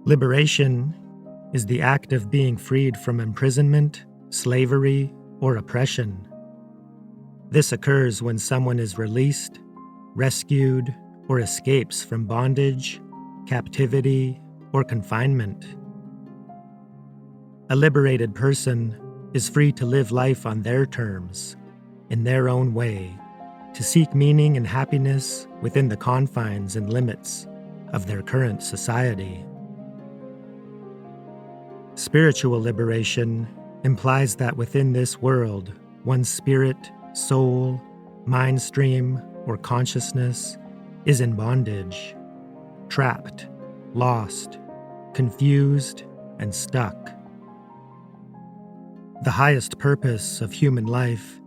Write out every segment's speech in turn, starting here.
Liberation is the act of being freed from imprisonment, slavery, or oppression. This occurs when someone is released, rescued, or escapes from bondage, captivity, or confinement. A liberated person is free to live life on their terms, in their own way, to seek meaning and happiness within the confines and limits of their current society. Spiritual liberation implies that within this world, one's spirit, soul, mind stream, or consciousness is in bondage, trapped, lost, confused, and stuck. The highest purpose of human life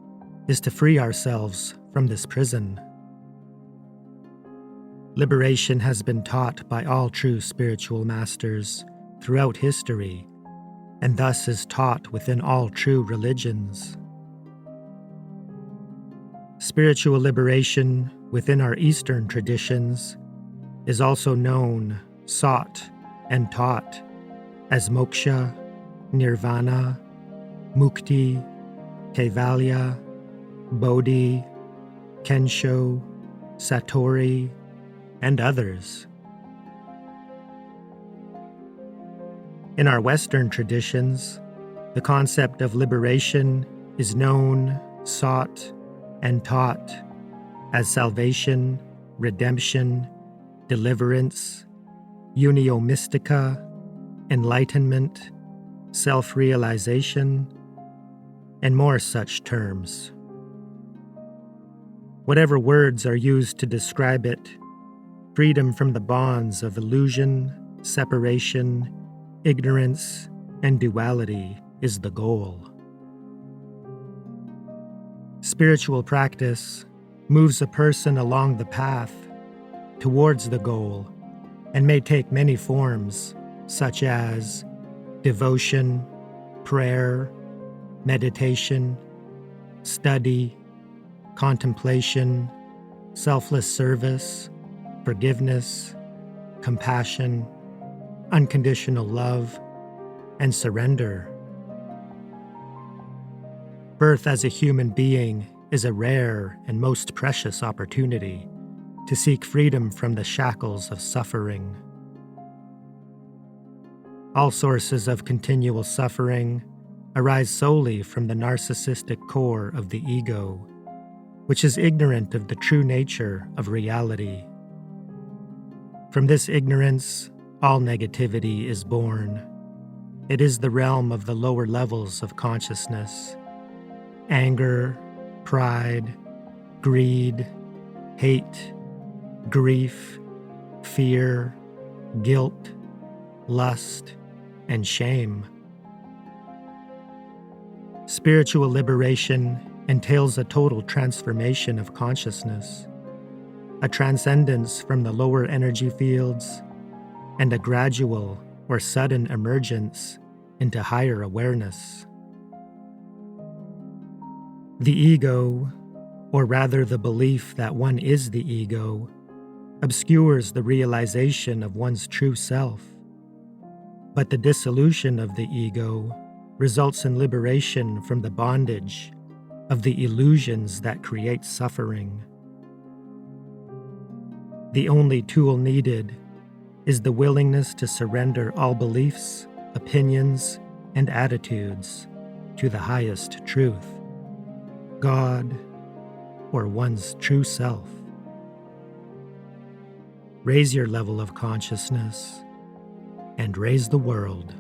is to free ourselves from this prison. Liberation has been taught by all true spiritual masters throughout history, and thus is taught within all true religions. Spiritual liberation within our Eastern traditions is also known, sought, and taught as Moksha, Nirvana, Mukti, Kaivalya, Bodhi, Kensho, Satori, and others. In our Western traditions, the concept of liberation is known, sought, and taught as salvation, redemption, deliverance, Unio Mystica, Enlightenment, self-realization, and more such terms. Whatever words are used to describe it, freedom from the bonds of illusion, separation, ignorance, and duality is the goal. Spiritual practice moves a person along the path towards the goal and may take many forms, such as devotion, prayer, meditation, study, contemplation, selfless service, forgiveness, compassion, unconditional love, and surrender. Birth as a human being is a rare and most precious opportunity to seek freedom from the shackles of suffering. All sources of continual suffering arise solely from the narcissistic core of the ego, which is ignorant of the true nature of reality. From this ignorance, all negativity is born. It is the realm of the lower levels of consciousness. Anger, pride, greed, hate, grief, fear, guilt, lust, and shame. Spiritual liberation entails a total transformation of consciousness, a transcendence from the lower energy fields, and a gradual or sudden emergence into higher awareness. The ego, or rather the belief that one is the ego, obscures the realization of one's true self. But the dissolution of the ego results in liberation from the bondage of the illusions that create suffering. The only tool needed is the willingness to surrender all beliefs, opinions, and attitudes to the highest truth, God, or one's true self. Raise your level of consciousness and raise the world.